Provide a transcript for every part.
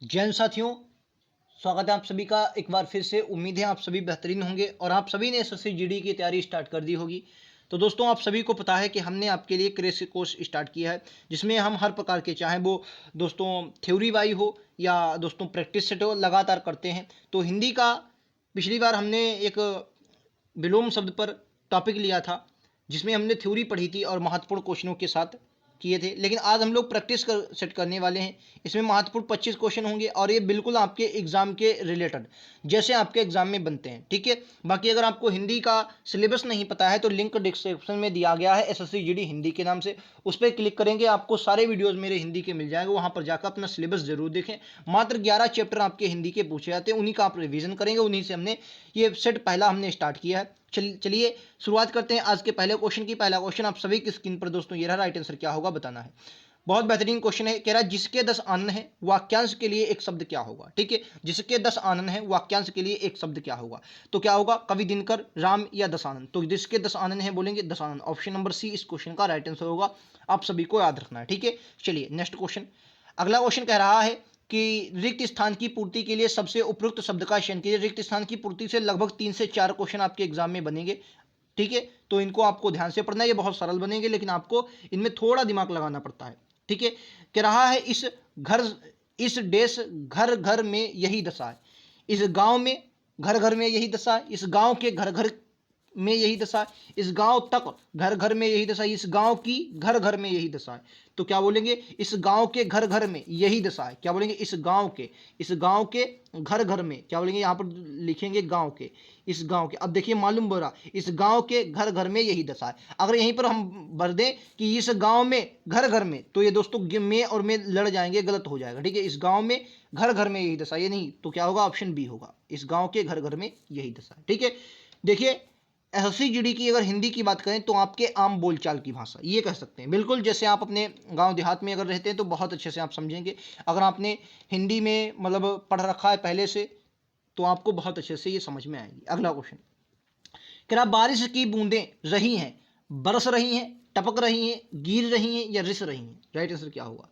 जैन साथियों, स्वागत है आप सभी का एक बार फिर से। उम्मीद है आप सभी बेहतरीन होंगे और आप सभी ने एसएससी जीडी की तैयारी स्टार्ट कर दी होगी। तो दोस्तों, आप सभी को पता है कि हमने आपके लिए क्रैश कोर्स स्टार्ट किया है, जिसमें हम हर प्रकार के, चाहे वो दोस्तों थ्योरी वाई हो या दोस्तों प्रैक्टिस सेट हो, लगातार करते हैं। तो हिंदी का पिछली बार हमने एक विलोम शब्द पर टॉपिक लिया था, जिसमें हमने थ्योरी पढ़ी थी और महत्वपूर्ण क्वेश्चनों के साथ किए थे। लेकिन आज हम लोग प्रैक्टिस सेट करने वाले हैं। इसमें महत्वपूर्ण 25 क्वेश्चन होंगे और ये बिल्कुल आपके एग्जाम के रिलेटेड, जैसे आपके एग्जाम में बनते हैं, ठीक है। बाकी अगर आपको हिंदी का सिलेबस नहीं पता है तो लिंक डिस्क्रिप्शन में दिया गया है, एसएससी जीडी हिंदी के नाम से। उस पर क्लिक करेंगे, आपको सारे वीडियोज मेरे हिंदी के मिल जाएंगे। वहाँ पर जाकर अपना सिलेबस जरूर देखें। मात्र 11 चैप्टर आपके हिंदी के पूछे जाते हैं, उन्हीं का आप रिविजन करेंगे। उन्हीं से हमने ये सेट पहला हमने स्टार्ट किया है। चलिए शुरुआत करते हैं आज के पहले क्वेश्चन की। पहला क्वेश्चन आप सभी की स्क्रीन पर दोस्तों ये रहा। राइट आंसर क्या होगा बताना है। बहुत बेहतरीन क्वेश्चन है। कह रहा है जिसके 10 आनन है वाक्यांश के लिए एक शब्द क्या होगा। ठीक है, जिसके 10 आनन है वाक्यांश के लिए एक शब्द क्या होगा। तो क्या होगा, कवि दिनकर, राम या दशानन। तो जिसके 10 आनन है बोलेंगे दशानन। ऑप्शन नंबर सी इस क्वेश्चन का राइट आंसर होगा। आप सभी को याद रखना है, ठीक है। चलिए नेक्स्ट क्वेश्चन। अगला क्वेश्चन कह रहा है कि रिक्त स्थान की पूर्ति के लिए सबसे उपयुक्त शब्द का चयन कीजिए। रिक्त स्थान की पूर्ति से लगभग 3 से 4 क्वेश्चन आपके एग्जाम में बनेंगे, ठीक है। तो इनको आपको ध्यान से पढ़ना है। ये बहुत सरल बनेंगे, लेकिन आपको इनमें थोड़ा दिमाग लगाना पड़ता है, ठीक है। कह रहा है इस देश घर घर में यही दशा है। इस गांव में घर घर में यही दशा है। इस गांव के घर घर में यही दशा है। इस गांव तक घर घर में यही दशा है। इस गांव की घर घर में यही दशा है। तो क्या बोलेंगे, इस गांव के घर घर में यही दशा है। क्या बोलेंगे, इस गांव के घर घर में। क्या बोलेंगे, यहां पर लिखेंगे गांव के, इस गांव के। अब देखिए मालूम हो रहा, इस गांव के घर घर में यही दशा है। अगर यहीं पर हम भर दें कि इस गांव में घर घर में, तो ये दोस्तों में और में लड़ जाएंगे, गलत हो जाएगा, ठीक है। इस गांव में घर घर में यही दशा, ये नहीं। तो क्या होगा, ऑप्शन बी होगा, इस गांव के घर घर में यही दशा है, ठीक है। देखिए एसएससी जीडी की अगर हिंदी की बात करें तो आपके आम बोलचाल की भाषा, ये कह सकते हैं। बिल्कुल जैसे आप अपने गांव देहात में अगर रहते हैं तो बहुत अच्छे से आप समझेंगे। अगर आपने हिंदी में मतलब पढ़ रखा है पहले से, तो आपको बहुत अच्छे से ये समझ में आएगी। अगला क्वेश्चन, क्या बारिश की बूंदें रही हैं, बरस रही हैं, टपक रही हैं, गिर रही हैं या रिस रही हैं। राइट आंसर क्या होगा।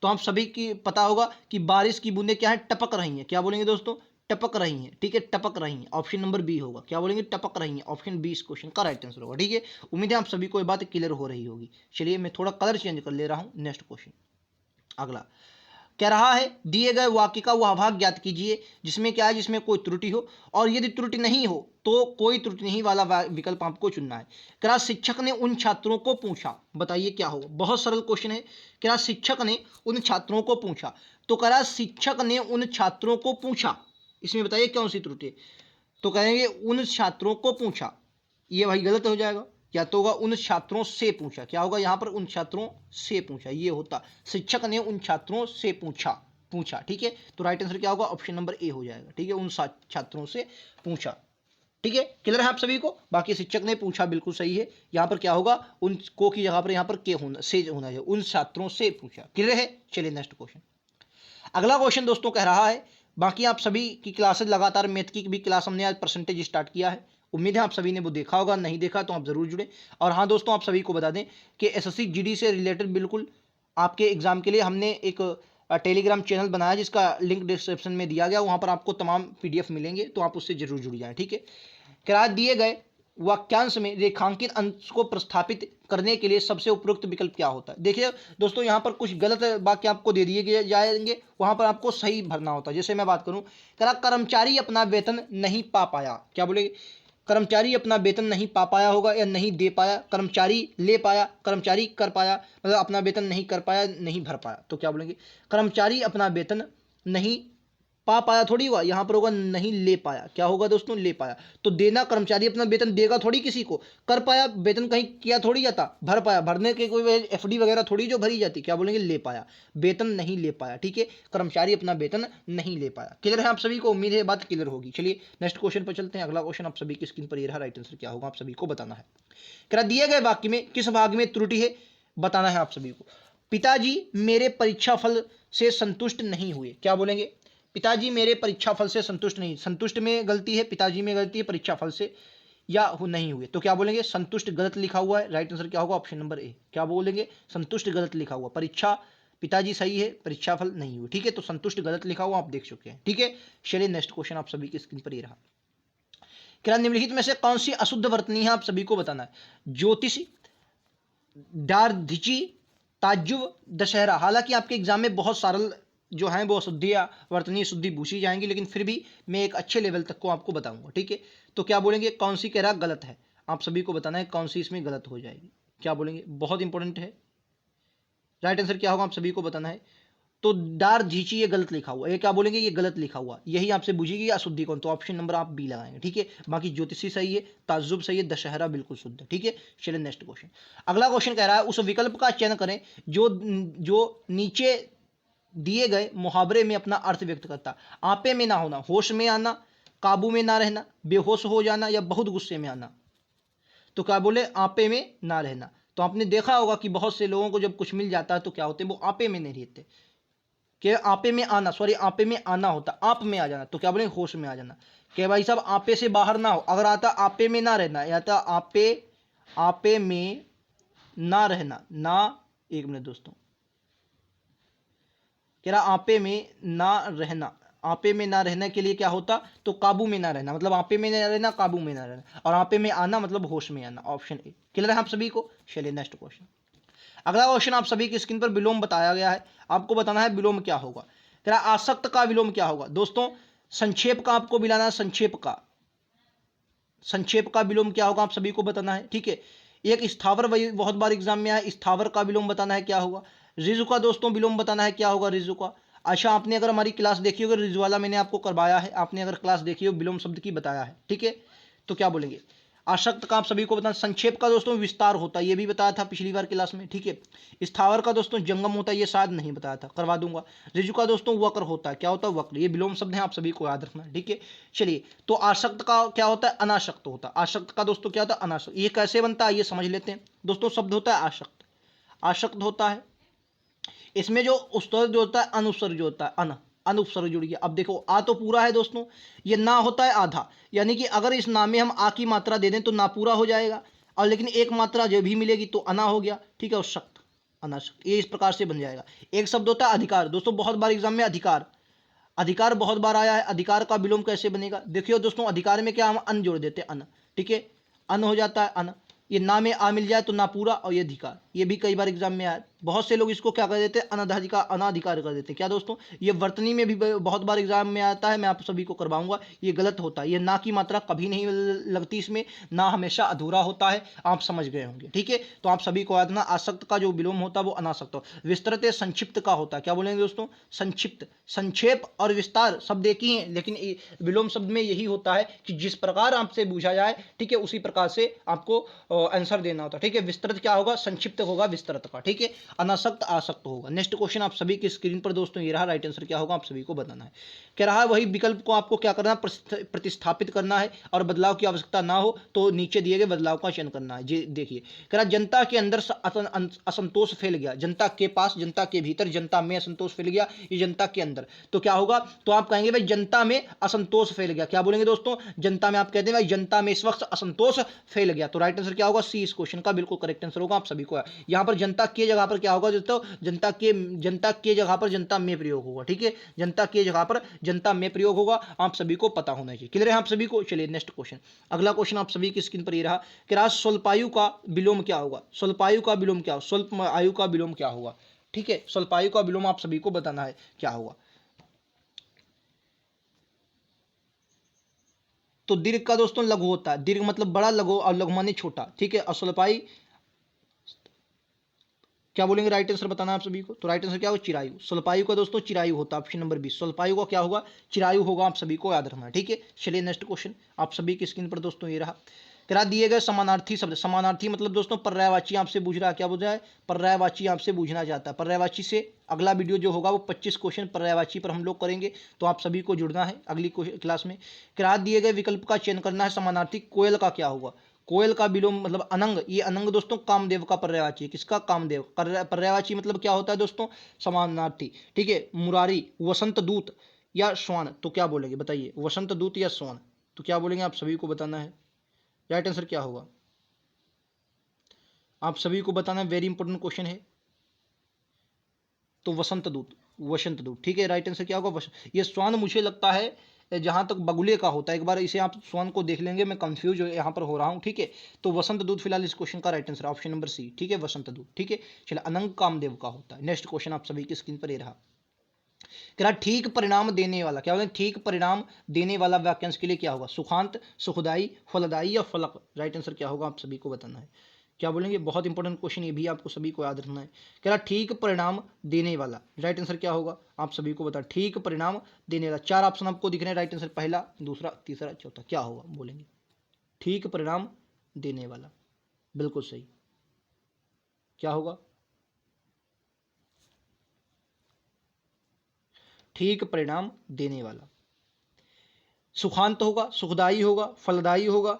तो आप सभी की पता होगा कि बारिश की बूंदें क्या है, टपक रही हैं। क्या बोलेंगे दोस्तों, टपक रही हैं, ठीक है, टपक रही हैं। ऑप्शन नंबर बी होगा। क्या बोलेंगे, टपक रही हैं। ऑप्शन बी इस क्वेश्चन का राइट आंसर होगा, ठीक है। उम्मीद है आप सभी को ये बात क्लियर हो रही होगी। चलिए मैं थोड़ा कलर चेंज कर ले रहा हूं। नेक्स्ट क्वेश्चन अगला कह रहा है दिए गए वाक्य का वह भाग ज्ञात कीजिए जिसमें क्या है, जिसमें कोई त्रुटि हो, और यदि त्रुटि नहीं हो तो कोई त्रुटि नहीं वाला विकल्प आपको चुनना है। कह शिक्षक ने उन छात्रों को पूछा, बताइए क्या होगा। बहुत सरल क्वेश्चन है। कह शिक्षक ने उन छात्रों को पूछा। तो कह शिक्षक ने उन छात्रों को पूछा, इसमें बताइए कौन सी त्रुटि है। तो कहेंगे उन छात्रों को पूछा, ये भाई गलत हो जाएगा। क्या तो होगा, उन छात्रों से पूछा। क्या होगा यहाँ पर, उन छात्रों से पूछा, ये होता शिक्षक ने उन छात्रों से पूछा, ठीक है। तो राइट आंसर क्या होगा, ऑप्शन नंबर ए हो जाएगा, ठीक है। उन छात्रों से पूछा, ठीक है। क्लियर है आप सभी को। बाकी शिक्षक ने पूछा बिल्कुल सही है। यहाँ पर क्या होगा, उनको की जगह पर यहाँ पर के होना, से होना चाहिए। उन छात्रों से पूछा। क्लियर है। चलिए नेक्स्ट क्वेश्चन। अगला क्वेश्चन दोस्तों कह रहा है, बाकी आप सभी की क्लासेस लगातार मैथ की भी क्लास हमने आज परसेंटेज स्टार्ट किया है। उम्मीद है आप सभी ने वो देखा होगा, नहीं देखा तो आप जरूर जुड़े। और हाँ दोस्तों, आप सभी को बता दें कि एसएससी जीडी से रिलेटेड बिल्कुल आपके एग्जाम के लिए हमने एक टेलीग्राम चैनल बनाया, जिसका लिंक डिस्क्रिप्शन में दिया गया। वहाँ पर आपको तमाम पीडीएफ मिलेंगे, तो आप उससे जरूर जुड़ जाएं, ठीक है। क्या दिए गए वाक्यांश में रेखांकित अंश को प्रस्थापित करने के लिए सबसे उपयुक्त विकल्प क्या होता है। देखिए दोस्तों, यहाँ पर कुछ गलत वाक्य आपको दे दिए जाएंगे, वहां पर आपको सही भरना होता है। जैसे मैं बात करूं, कर्मचारी अपना वेतन नहीं पा पाया। क्या बोलेंगे, कर्मचारी अपना वेतन नहीं पा पाया होगा या नहीं दे पाया। कर्मचारी ले पाया, कर्मचारी कर पाया, मतलब अपना वेतन नहीं कर पाया, नहीं भर पाया। तो क्या बोलेंगे, कर्मचारी अपना वेतन नहीं पा पाया थोड़ी हुआ, यहां पर होगा नहीं ले पाया। क्या होगा दोस्तों, ले पाया। तो देना, कर्मचारी अपना वेतन देगा थोड़ी किसी को। कर पाया, वेतन कहीं किया थोड़ी जाता। भर पाया, भरने के कोई एफडी वगैरह थोड़ी जो भरी जाती। क्या बोलेंगे, ले पाया, वेतन नहीं ले पाया, ठीक है। कर्मचारी अपना वेतन नहीं ले पाया। क्लियर है आप सभी को, उम्मीद है बात क्लियर होगी। चलिए नेक्स्ट क्वेश्चन पर चलते हैं। अगला क्वेश्चन आप सभी की स्क्रीन पर ये रहा। राइट आंसर क्या होगा आप सभी को बताना है। क्या दिए गए वाक्य में किस भाग में त्रुटि है बताना है आप सभी को। पिताजी मेरे परीक्षा फल से संतुष्ट नहीं हुए। क्या बोलेंगे, पिताजी मेरे परीक्षा फल से संतुष्ट नहीं। संतुष्ट में गलती है, पिताजी में गलती है, परीक्षा फल से या नहीं हुए। तो क्या बोलेंगे, संतुष्ट गलत लिखा हुआ है। राइट आंसर क्या होगा, ऑप्शन नंबर ए। क्या बोलेंगे, संतुष्ट गलत लिखा हुआ, परीक्षा पिताजी सही है, परीक्षाफल नहीं हुई। ठीक है, तो संतुष्ट गलत लिखा हुआ आप देख चुके हैं। ठीक है, चलिए नेक्स्ट क्वेश्चन आप सभी की स्क्रीन पर ये रहा। क्या निम्नलिखित में से कौन सी अशुद्ध वर्तनी है, आप सभी को बताना है। ज्योतिष, दार्धिची, ताज्जुब, दशहरा। हालांकि आपके एग्जाम में बहुत सरल जो है वो अशुद्धियाँ वर्तनीय शुद्धि पूछी जाएंगी, लेकिन फिर भी मैं एक अच्छे लेवल तक को आपको बताऊंगा। ठीक है, तो क्या बोलेंगे, कौन सी कह रहा गलत है, आप सभी को बताना है कौन सी इसमें गलत हो जाएगी। क्या बोलेंगे, बहुत इंपॉर्टेंट है। राइट आंसर क्या होगा आप सभी को बताना है। तो दार झीची ये गलत लिखा हुआ, ये क्या बोलेंगे, ये गलत लिखा हुआ, यही आपसे पूछेगी अशुद्धि कौन, तो ऑप्शन नंबर आप बी लगाएंगे। ठीक है, बाकी ज्योतिषी सही है, ताज्जुब सही है, दशहरा बिल्कुल शुद्ध है। ठीक है, चलिए नेक्स्ट क्वेश्चन। अगला क्वेश्चन कह रहा है उस विकल्प का चयन करें जो जो नीचे दिए गए मुहावरे में अपना अर्थ व्यक्त करता। आपे में ना होना, होश में आना, काबू में ना रहना, बेहोश हो जाना या बहुत गुस्से में आना। तो क्या बोले, आपे में ना रहना। तो आपने देखा होगा कि बहुत से लोगों को जब कुछ मिल जाता है तो क्या होते हैं, वो आपे में नहीं रहते। कि आपे में आना, सॉरी आपे में आना होता, आप में आ जाना, तो क्या बोले, होश में आ जाना। कि भाई साहब आपे से बाहर ना हो, अगर आता आपे में ना रहना, या था आपे आपे में ना रहना ना, एक मिनट दोस्तों, कह रहा आपे में ना रहना, आपे में ना रहने के लिए क्या होता, तो काबू में ना रहना, मतलब आपे में ना रहना, काबू में ना रहना, और आपे में आना मतलब होश में आना। ऑप्शन ए क्लियर है आप सभी को। चलिए नेक्स्ट क्वेश्चन। अगला क्वेश्चन आप सभी की स्क्रीन पर विलोम बताया गया है, आपको बताना है विलोम क्या होगा। कह रहा आसक्त का विलोम क्या होगा। दोस्तों संक्षेप का आपको मिलाना है, संक्षेप का विलोम क्या होगा आप सभी को बताना है। ठीक है, एक स्थावर, वही बहुत बार एग्जाम में आया, स्थावर का विलोम बताना है क्या होगा। रिजु का दोस्तों विलोम बताना है क्या होगा, रिजु का। अच्छा, आपने अगर हमारी क्लास देखी होगी, रिजु वाला मैंने आपको करवाया है, आपने अगर क्लास देखी हो विलोम शब्द की बताया है। ठीक है, तो क्या बोलेंगे, आसक्त का आप सभी को बताना। संक्षेप का दोस्तों विस्तार होता है, ये भी बताया था पिछली बार क्लास में। ठीक है, स्थावर का दोस्तों जंगम होता है, ये शायद नहीं बताया था, करवा दूंगा। ऋजु का दोस्तों वक्र होता है, क्या होता है, वक्र। ये विलोम शब्द है, आप सभी को याद रखना है। ठीक है, चलिए, तो आसक्त का क्या होता है, अनासक्त होता है। आसक्त का दोस्तों क्या होता है, अनासक्त। ये कैसे बनता है ये समझ लेते हैं दोस्तों। शब्द होता है आसक्त, आसक्त होता है, इसमें जो उपसर्ग जो होता है, अनुपसर्ग जो होता है, अनुपसर्ग जुड़ गया। अब देखो आ तो पूरा है दोस्तों, ये ना होता है आधा, यानी कि अगर इस ना में हम आ की मात्रा दे दें तो ना पूरा हो जाएगा, और लेकिन एक मात्रा जो भी मिलेगी तो अना हो गया। ठीक है, और शक्त, अनाशक्त, ये इस प्रकार से बन जाएगा। एक शब्द होता है अधिकार, दोस्तों बहुत बार एग्जाम में अधिकार, अधिकार बहुत बार आया है। अधिकार का विलोम कैसे बनेगा, देखियो दोस्तों, अधिकार में क्या हम अन जोड़ देते हैं, अन। ठीक है, अन हो जाता है अन, ये ना में आ मिल जाए तो ना पूरा, और ये अधिकार, ये भी कई बार एग्जाम में आया। बहुत से लोग इसको क्या कर देते हैं, अनाधिकार, अनाधिकार कर देते हैं। क्या दोस्तों, ये वर्तनी में भी बहुत बार एग्जाम में आता है, मैं आप सभी को करवाऊंगा, ये गलत होता है। ये ना की मात्रा कभी नहीं लगती इसमें, ना हमेशा अधूरा होता है, आप समझ गए होंगे। ठीक है, तो आप सभी को याद रखना, आसक्त का जो विलोम होता है वो अनासक्त हो। विस्तृत संक्षिप्त का होता है, क्या बोलेंगे दोस्तों, संक्षिप्त। संक्षेप और विस्तार शब्द एक ही है, लेकिन विलोम शब्द में यही होता है कि जिस प्रकार आपसे पूछा जाए, ठीक है, उसी प्रकार से आपको आंसर देना होता है। ठीक है, विस्तृत क्या होगा, संक्षिप्त होगा विस्तृत का। ठीक है, अनासक्त आसक्त होगा। नेक्स्ट क्वेश्चन आप सभी की स्क्रीन पर दोस्तों ये रहा, राइट आंसर क्या होगा आप सभी को बताना है। कह रहा है वही विकल्प को आपको क्या करना है, प्रतिस्थापित करना है, और बदलाव की आवश्यकता ना हो तो नीचे दिए गए बदलाव का चयन करना है। जी देखिए, कह रहा जनता के अंदर असंतोष फैल गया, जनता के पास, जनता के भीतर, जनता में असंतोष फैल गया, ये जनता के अंदर, तो क्या होगा, तो आप कहेंगे भाई जनता में असंतोष फैल गया। क्या बोलेंगे दोस्तों, जनता में, आप कहते हैं भाई जनता में इस वक्त असंतोष फैल गया, तो राइट आंसर क्या होगा, सी इस क्वेश्चन का बिल्कुल करेक्ट आंसर होगा आप सभी को। यहां पर जनता के जगह पर क्या होगा दोस्तों, जनता के जगह पर जनता में प्रयोग होगा। ठीक है, जनता के जगह पर जनता में प्रयोग होगा, आप सभी को पता होना चाहिए। क्लियर है आप सभी को। चलिए नेक्स्ट क्वेश्चन, अगला क्वेश्चन आप सभी की स्क्रीन पर ये रहा कि राज स्वल्पायु का विलोम क्या होगा। स्वल्पायु का विलोम क्या होगा, स्वल्प आयु का विलोम क्या होगा। ठीक है, स्वल्पायु का विलोम आप सभी को बताना है क्या होगा। तो दीर्घ का दोस्तों लघु होता है, दीर्घ मतलब बड़ा, लघु और लघु माने छोटा। ठीक है, और स्वल्पाई क्या बोलेंगे, राइट आंसर बताना आप सभी को। तो राइट आंसर क्या होगा, चिरायु। स्वल्पायु का दोस्तों चिरायु होता है, ऑप्शन नंबर 20। स्वल्पायु का क्या होगा, चिरायु होगा, आप सभी को याद रखना है। ठीक है, चलिए नेक्स्ट क्वेश्चन आप सभी की स्क्रीन पर दोस्तों ये रहा। करा दिए गए समानार्थी शब्द, समानार्थी मतलब दोस्तों पर्यायवाची आपसे पूछ रहा है, क्या बोल रहा है, पर्यायवाची आपसे पूछना चाहता है। पर्यायवाची से अगला वीडियो जो होगा वो 25 क्वेश्चन पर्यायवाची पर हम लोग करेंगे, तो आप सभी को जुड़ना है अगली क्लास में। करा दिए गए विकल्प का चयन करना है, समानार्थी कोयल का क्या होगा। कोयल का विलोम मतलब अनंग, ये अनंग दोस्तों कामदेव का पर्यायवाची है। किसका, कामदेव। पर्यायवाची मतलब क्या होता है दोस्तों, समानार्थी। ठीक है, मुरारी, वसंत दूत या श्वान, तो क्या बोलेंगे बताइए, वसंत दूत या श्वान, तो क्या बोलेंगे आप सभी को बताना है। राइट आंसर क्या होगा आप सभी को बताना है, वेरी इंपॉर्टेंट क्वेश्चन है। तो वसंत दूत, वसंत दूत, ठीक है। राइट आंसर क्या होगा? ये श्वान मुझे लगता है जहाँ तक बगुले का होता है, एक बार इसे आप श्वान को देख लेंगे, मैं कंफ्यूज यहाँ पर हो रहा हूँ, ठीक है। तो वसंत दूत फिलहाल इस क्वेश्चन का right answer option number C, ठीक है, वसंत दूत, ठीक है। चलिए, अनंग कामदेव का होता है। नेक्स्ट क्वेश्चन आप सभी की स्क्रीन पर ये रहा। क्या ठीक परिणाम देने वाला, क्या बोले, ठीक परिणाम देने वाला वाक्यांश के लिए क्या होगा? सुखांत, सुखदाई, फलदाई या फलक? राइट आंसर क्या होगा? आप सभी को बताना है। क्या बोलेंगे? बहुत इंपॉर्टेंट क्वेश्चन, ये भी आपको सभी को याद रखना है। क्या ठीक परिणाम देने वाला, राइट आंसर क्या होगा? आप सभी को बता, ठीक परिणाम देने वाला। 4 ऑप्शन आपको दिख रहे हैं, राइट आंसर पहला, दूसरा, तीसरा, चौथा, क्या होगा? बोलेंगे ठीक परिणाम देने वाला, बिल्कुल सही। क्या होगा? ठीक परिणाम देने वाला। सुखांत होगा, सुखदाई होगा, फलदाई होगा,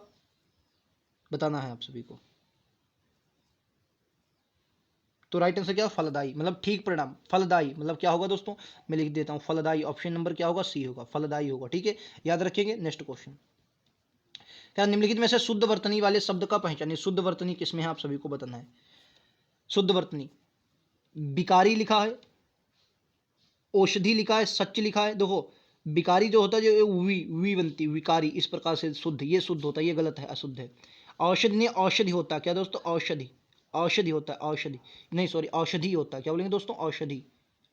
बताना है आप सभी को। तो राइट आंसर क्या? फलदाई, मतलब ठीक परिणाम। फलदाई मतलब क्या होगा दोस्तों? मैं लिख देता हूं, फलदाई। ऑप्शन नंबर क्या होगा? सी होगा, फलदाई होगा, ठीक है, याद रखेंगे। Next question. क्या निम्नलिखित में से शुद्ध वर्तनी वाले शब्द का पहचानिए? शुद्ध वर्तनी किसमें है? आप सभी को बताना है। शुद्ध वर्तनी, विकारी लिखा है, औषधि लिखा है, सच लिखा है। देखो, विकारी जो होता है, जो वी बनती, विकारी, इस प्रकार से शुद्ध, ये शुद्ध होता है, ये गलत है, अशुद्ध है। औषधि नहीं, औषधि होता है। क्या दोस्तों? औषधि, औषधि होता है, औषधि नहीं, सॉरी, औषधि होता है। क्या बोलेंगे दोस्तों? औषधि,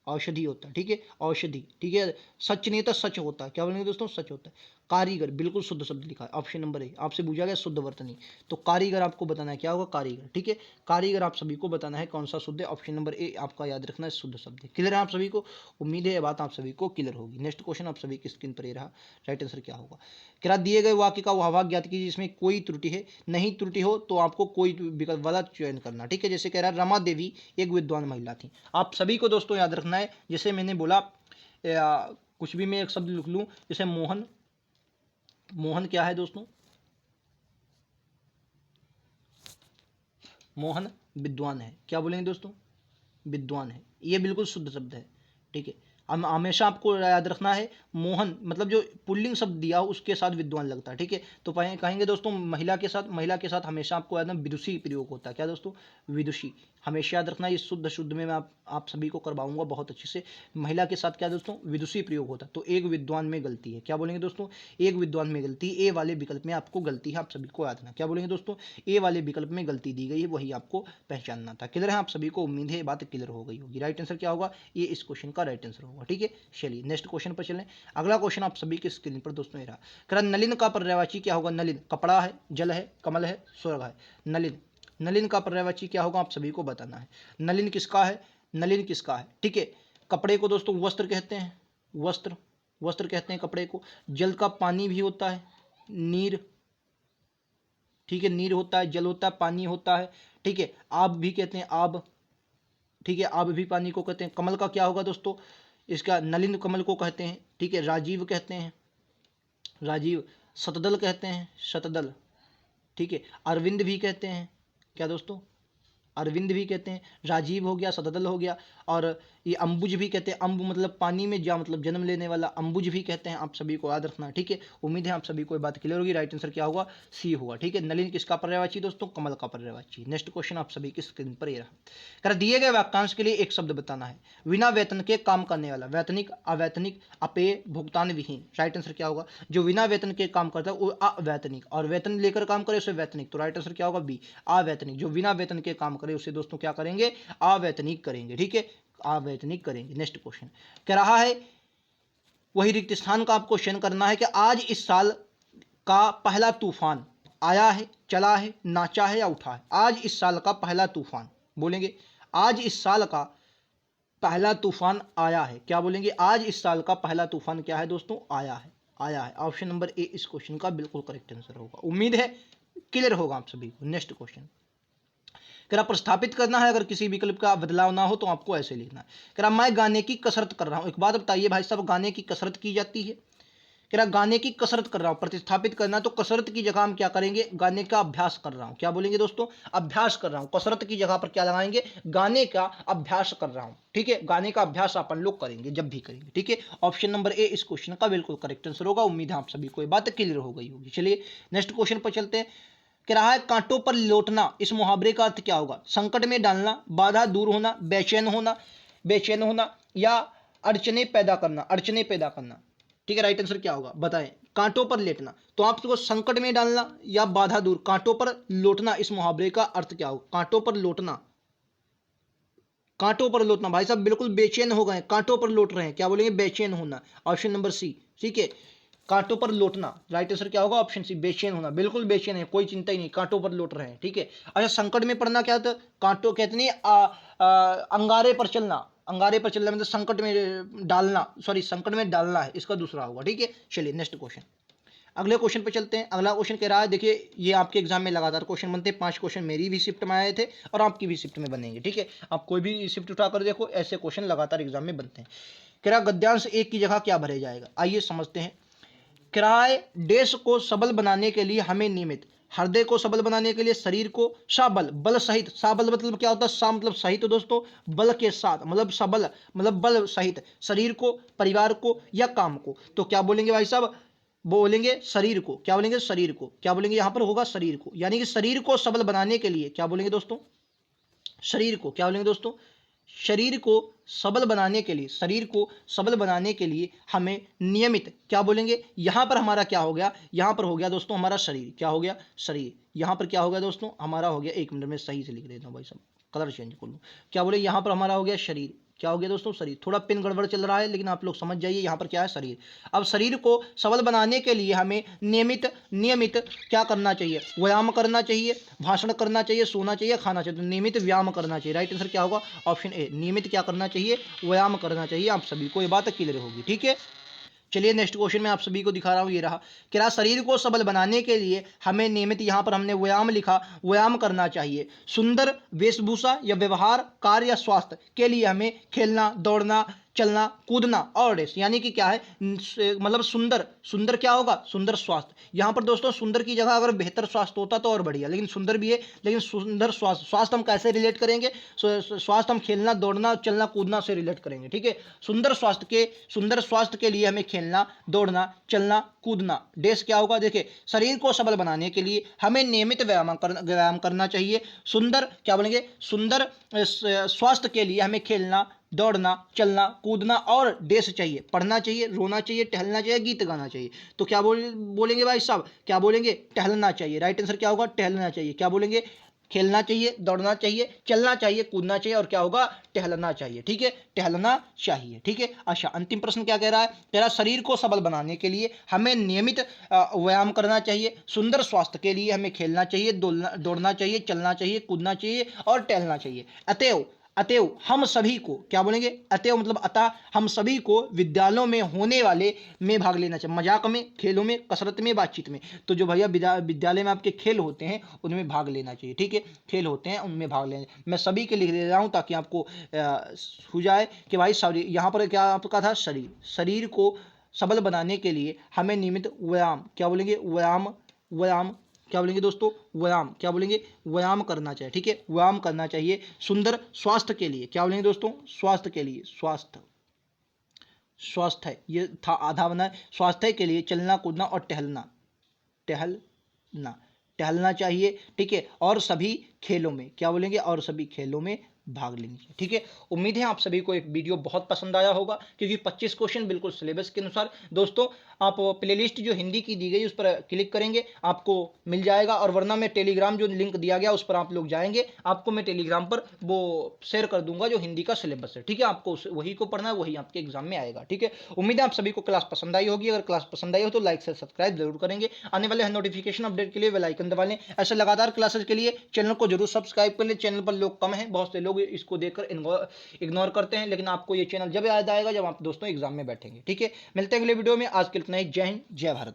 औषधि होता है, ठीक है, औषधि, ठीक है। सच नहीं होता, सच होता है। क्या बोलेंगे दोस्तों? सच होता है। कारीगर, बिल्कुल शुद्ध शब्द लिखा है, ऑप्शन नंबर ए। आपसे पूछा गया शुद्ध वर्तनी, तो कारीगर आपको बताना है, क्या होगा? कारीगर, ठीक है। कारीगर आप सभी को बताना है कौन सा शुद्ध है, ऑप्शन नंबर ए आपका याद रखना है, शुद्ध शब्द है। क्लियर है आप सभी को? उम्मीद है ये बात आप सभी को क्लियर होगी। नेक्स्ट क्वेश्चन आप सभी की स्क्रीन पर ये रहा। राइट आंसर क्या होगा? क्या दिए गए वाक्य का वह भाग ज्ञात कीजिए जिसमें कोई त्रुटि है। नहीं त्रुटि हो तो आपको कोई विकल्प वाला चयन करना, ठीक है। जैसे कह रहा है, रमा देवी एक विद्वान महिला थी। आप सभी को दोस्तों याद रखना है, जैसे मैंने बोला, कुछ भी मैं एक शब्द लिख लूं, जैसे मोहन, मोहन क्या है दोस्तों? मोहन विद्वान है। क्या बोलेंगे दोस्तों? विद्वान है, ये बिल्कुल शुद्ध शब्द है, ठीक है। हम हमेशा आपको याद रखना है, मोहन मतलब जो पुल्लिंग शब्द दिया हो उसके साथ विद्वान लगता है, ठीक है। तो कहेंगे दोस्तों महिला के साथ, महिला के साथ हमेशा आपको याद रखना विदुषी प्रयोग होता है। क्या दोस्तों? विदुषी, हमेशा याद रखना। ये शुद्ध शुद्ध में मैं आप सभी को करवाऊंगा बहुत अच्छे से। महिला के साथ क्या दोस्तों? विदुषी प्रयोग होता है। तो एक विद्वान में गलती है। क्या बोलेंगे दोस्तों? एक विद्वान में गलती, ए वाले विकल्प में आपको गलती है, आप सभी को याद रखना। क्या बोलेंगे दोस्तों? ए वाले विकल्प में गलती दी गई है, वही आपको पहचानना था। क्लियर है आप सभी को? उम्मीद है ये बात क्लियर हो गई होगी। राइट आंसर क्या होगा? ये इस क्वेश्चन का राइट आंसर होगा, ठीक है। चलिए नेक्स्ट क्वेश्चन पर चलें। अगला क्वेश्चन आप सभी के स्क्रीन पर दोस्तों ये रहा। कह रहा नलिन का पर्यायवाची क्या होगा? नलिन कपड़ा है, जल है, कमल है, स्वर्ग है। नलिन, नलिन का पर्यायवाची क्या होगा? आप सभी को बताना है। नलिन किसका है? नलिन किसका है, ठीक है। कपड़े को दोस्तों वस्त्र कहते हैं, वस्त्र, वस्त्र कहते हैं कपड़े को। जल का पानी भी होता है, नीर, ठीक है, नीर होता है, जल होता है, पानी होता है, ठीक है। आब भी कहते हैं, आब, ठीक है, आब भी पानी को कहते हैं। कमल का क्या होगा दोस्तों? इसका नलिन कमल को कहते हैं, ठीक है। राजीव कहते हैं, राजीव। शतदल कहते हैं, शतदल, ठीक है। अरविंद भी कहते हैं, क्या दोस्तों? अरविंद भी कहते हैं। राजीव हो गया, शतदल हो गया। और ये अंबुज भी कहते हैं, अम्ब मतलब पानी में जा, मतलब जन्म लेने वाला, अंबुज भी कहते हैं। आप सभी को याद रखना, ठीक है। उम्मीद है आप सभी को ये बात क्लियर होगी। राइट आंसर क्या होगा? सी होगा, ठीक है। नलिन किसका पर्यायवाची दोस्तों? कमल का पर्यायवाची। नेक्स्ट क्वेश्चन आप सभी की स्क्रीन पर ये रहा। कर दिए गए वाक्यांश के लिए एक शब्द बताना है। बिना वेतन के काम करने वाला, वैतनिक, अवैतनिक, अपेय, भुगतान विहीन। राइट आंसर क्या होगा? जो बिना वेतन के काम करता है वो अवैतनिक, और वेतन लेकर काम करे उसे वैतनिक। तो राइट आंसर क्या होगा? बी, अवैतनिक। जो बिना वेतन के काम करे उसे दोस्तों क्या करेंगे? अवैतनिक करेंगे, ठीक है, अवैतनिक करेंगे। नेक्स्ट क्वेश्चन कह रहा है, वही रिक्त स्थान का आपको क्वेश्चन करना है कि आज इस साल का पहला तूफान आया है, चला है, नाचा है या उठा है? आज इस साल का पहला तूफान, बोलेंगे आज इस साल का पहला तूफान आया है। क्या बोलेंगे? आज इस साल का पहला तूफान क्या है दोस्तों? आया है, आया है। ऑप्शन नंबर ए इस क्वेश्चन का बिल्कुल करेक्ट आंसर होगा। उम्मीद है क्लियर होगा आप सभी को। नेक्स्ट क्वेश्चन कह रहा प्रस्थापित करना है, अगर किसी विकल्प का बदलाव ना हो तो आपको ऐसे लिखना है। कह रहा मैं गाने की कसरत कर रहा हूं। एक बात बताइए भाई साहब, गाने की कसरत की जाती है? कह रहा गाने की कसरत कर रहा हूं, प्रतिस्थापित करना, तो कसरत की जगह हम क्या करेंगे? गाने का अभ्यास कर रहा हूं। क्या बोलेंगे दोस्तों? अभ्यास कर रहा हूं। कसरत की जगह पर क्या लगाएंगे? गाने का अभ्यास कर रहा हूं, ठीक है। गाने का अभ्यास अपन लोग करेंगे जब भी करेंगे, ठीक है। ऑप्शन नंबर ए इस क्वेश्चन का बिल्कुल करेक्ट आंसर होगा। उम्मीद है आप सभी को ये बात क्लियर हो गई होगी। चलिए नेक्स्ट क्वेश्चन पर चलते हैं। कह रहा है कांटों पर लौटना, इस मुहावरे का अर्थ क्या होगा? संकट में डालना, बाधा दूर होना, बेचैन होना, बेचैन होना या अड़चने पैदा करना, अड़चने पैदा करना। ठीक है, राइट आंसर क्या होगा बताएं। कांटों पर लेटना, तो आपको संकट में डालना या बाधा दूर, कांटों पर लौटना, इस मुहावरे का अर्थ क्या होगा? कांटों पर लौटना, कांटों पर लौटना। भाई साहब बिल्कुल बेचैन हो गए, कांटों पर लौट रहे हैं, क्या बोलेंगे? बेचैन होना, ऑप्शन नंबर सी। ठीक है, कांटों पर लौटना, राइट आंसर क्या होगा? ऑप्शन सी, बेचैन होना, बिल्कुल बेचैन है, कोई चिंता ही नहीं, कांटों पर लौट रहे हैं। ठीक है, अच्छा संकट में पड़ना क्या होता है? कांटों कहते नहीं, अंगारे पर चलना, अंगारे पर चलना मतलब संकट में डालना, सॉरी संकट में डालना है, इसका दूसरा होगा। ठीक है, चलिए नेक्स्ट क्वेश्चन, अगले क्वेश्चन पे चलते हैं। अगला क्वेश्चन कह रहा है, देखिए ये आपके एग्जाम में लगातार क्वेश्चन बनते हैं, 5 क्वेश्चन मेरी भी शिफ्ट में आए थे और आपकी भी शिफ्ट में बनेंगे। ठीक है, आप कोई भी शिफ्ट उठाकर देखो, ऐसे क्वेश्चन लगातार एग्जाम में बनते हैं। कह रहा गद्यांश एक की जगह क्या भरे जाएगा? आइए समझते हैं। किराए देश को सबल बनाने के लिए हमें नियमित, हृदय को सबल बनाने के लिए शरीर को साबल, बल सहित, साबल मतलब क्या होता है? सा मतलब सहित तो दोस्तों, बल के साथ मतलब सबल मतलब बल सहित, शरीर को, परिवार को या काम को। तो क्या बोलेंगे भाई साहब? बोलेंगे शरीर को, क्या बोलेंगे? शरीर को, क्या बोलेंगे? यहां पर होगा शरीर को, यानी कि शरीर को सबल बनाने के लिए क्या बोलेंगे दोस्तों? शरीर को, क्या बोलेंगे दोस्तों? शरीर को सबल बनाने के लिए, शरीर को सबल बनाने के लिए हमें नियमित, क्या बोलेंगे? यहां पर हमारा क्या हो गया? यहां पर हो गया दोस्तों हमारा शरीर, क्या हो गया? शरीर। यहां पर क्या हो गया दोस्तों? हमारा हो गया, एक मिनट में सही से लिख देता हूं भाई साहब, कलर चेंज कर लूं। क्या बोले? यहां पर हमारा हो गया शरीर, क्या हो गया दोस्तों? शरीर। थोड़ा पिन गड़बड़ चल रहा है लेकिन आप लोग समझ जाइए, यहां पर क्या है? शरीर। अब शरीर को सबल बनाने के लिए हमें नियमित, नियमित क्या करना चाहिए? व्यायाम करना चाहिए, भाषण करना चाहिए, सोना चाहिए, खाना चाहिए। तो नियमित व्यायाम करना चाहिए, राइट आंसर क्या होगा? ऑप्शन ए, नियमित क्या करना चाहिए? व्यायाम करना चाहिए। आप सभी को ये बात क्लियर होगी। ठीक है, चलिए नेक्स्ट क्वेश्चन मैं आप सभी को दिखा रहा हूँ, ये रहा। क्या शरीर को सबल बनाने के लिए हमें नियमित, यहाँ पर हमने व्यायाम लिखा, व्यायाम करना चाहिए। सुंदर वेशभूषा या व्यवहार, कार्य या स्वास्थ्य के लिए हमें खेलना, दौड़ना, चलना, कूदना और रेस, यानी कि क्या है? मतलब सुंदर, सुंदर क्या होगा? सुंदर स्वास्थ्य। यहाँ पर दोस्तों सुंदर की जगह अगर बेहतर स्वास्थ्य होता तो और बढ़िया, लेकिन सुंदर भी है, लेकिन सुंदर स्वास्थ्य, स्वास्थ्य हम कैसे रिलेट करेंगे? स्वास्थ्य हम खेलना, दौड़ना, चलना, कूदना से रिलेट करेंगे। ठीक है, सुंदर स्वास्थ्य के लिए हमें खेलना, दौड़ना, चलना, कूदना। डेस क्या होगा? देखिए, शरीर को सबल बनाने के लिए हमें नियमित व्यायाम करना चाहिए। सुंदर, क्या बोलेंगे? सुंदर स्वास्थ्य के लिए हमें खेलना, दौड़ना, चलना, कूदना और डेस चाहिए, पढ़ना चाहिए, रोना चाहिए, टहलना चाहिए, गीत गाना चाहिए। तो क्या बोलेंगे भाई साहब? क्या बोलेंगे? टहलना चाहिए, राइट आंसर क्या होगा? टहलना चाहिए। क्या बोलेंगे? खेलना चाहिए, दौड़ना चाहिए, चलना चाहिए, कूदना चाहिए और क्या होगा? टहलना चाहिए। ठीक है, टहलना चाहिए। ठीक है, अच्छा अंतिम प्रश्न क्या कह रहा है? कह रहा शरीर को सबल बनाने के लिए हमें नियमित व्यायाम करना चाहिए। सुंदर स्वास्थ्य के लिए हमें खेलना चाहिए, दौड़ना चाहिए, चलना चाहिए, कूदना चाहिए और टहलना चाहिए। अतएव, अतएव हम सभी को, क्या बोलेंगे? अतएव मतलब अतः हम सभी को विद्यालयों में होने वाले में भाग लेना चाहिए, मजाक में, खेलों में, कसरत में, बातचीत में। तो जो भैया विद्यालय में आपके खेल होते हैं उनमें भाग लेना चाहिए। ठीक है, खेल होते हैं उनमें भाग लेना, मैं सभी के लिख दे रहा हूँ ताकि आपको हो जाए कि भाई सॉरी, यहाँ पर क्या आपका था? शरीर, शरीर को सबल बनाने के लिए हमें नियमित व्यायाम, क्या बोलेंगे? व्यायाम, व्यायाम, क्या बोलेंगे दोस्तों? व्यायाम, क्या बोलेंगे? व्यायाम करना चाहिए। ठीक है, व्यायाम करना चाहिए। सुंदर स्वास्थ्य के लिए, क्या बोलेंगे दोस्तों? स्वास्थ्य के लिए, स्वास्थ्य, स्वास्थ्य है, ये था आधा बना है। स्वास्थ्य के लिए चलना, कूदना और टहलना, टहलना, टहलना चाहिए। ठीक है, और सभी खेलों में, क्या बोलेंगे? और सभी खेलों में भाग लेंगे। ठीक है, उम्मीद है आप सभी को एक वीडियो बहुत पसंद आया होगा, क्योंकि 25 क्वेश्चन बिल्कुल सिलेबस के अनुसार। दोस्तों आप प्लेलिस्ट जो हिंदी की दी गई उस पर क्लिक करेंगे, आपको मिल जाएगा, और वरना मैं टेलीग्राम जो लिंक दिया गया उस पर आप लोग जाएंगे, आपको मैं टेलीग्राम पर वो शेयर कर दूंगा जो हिंदी का सिलेबस है। ठीक है, आपको वही को पढ़ना है, वही आपके एग्जाम में आएगा। ठीक है, उम्मीद है आप सभी को क्लास पसंद आई होगी। अगर क्लास पसंद आई हो तो लाइक से सब्सक्राइब जरूर करेंगे। आने वाले नोटिफिकेशन अपडेट के लिए बेल आइकन दबा लें। ऐसे लगातार क्लासेस के लिए चैनल को जरूर सब्सक्राइब कर लें। चैनल पर लोग कम हैं, बहुत से लोग इसको देखकर इग्नोर करते हैं, लेकिन आपको ये चैनल जब याद आएगा जब आप दोस्तों एग्जाम में बैठेंगे। ठीक है, मिलते हैं अगले वीडियो में। आज के लिए इतना ही। जय हिंद, जय भारत।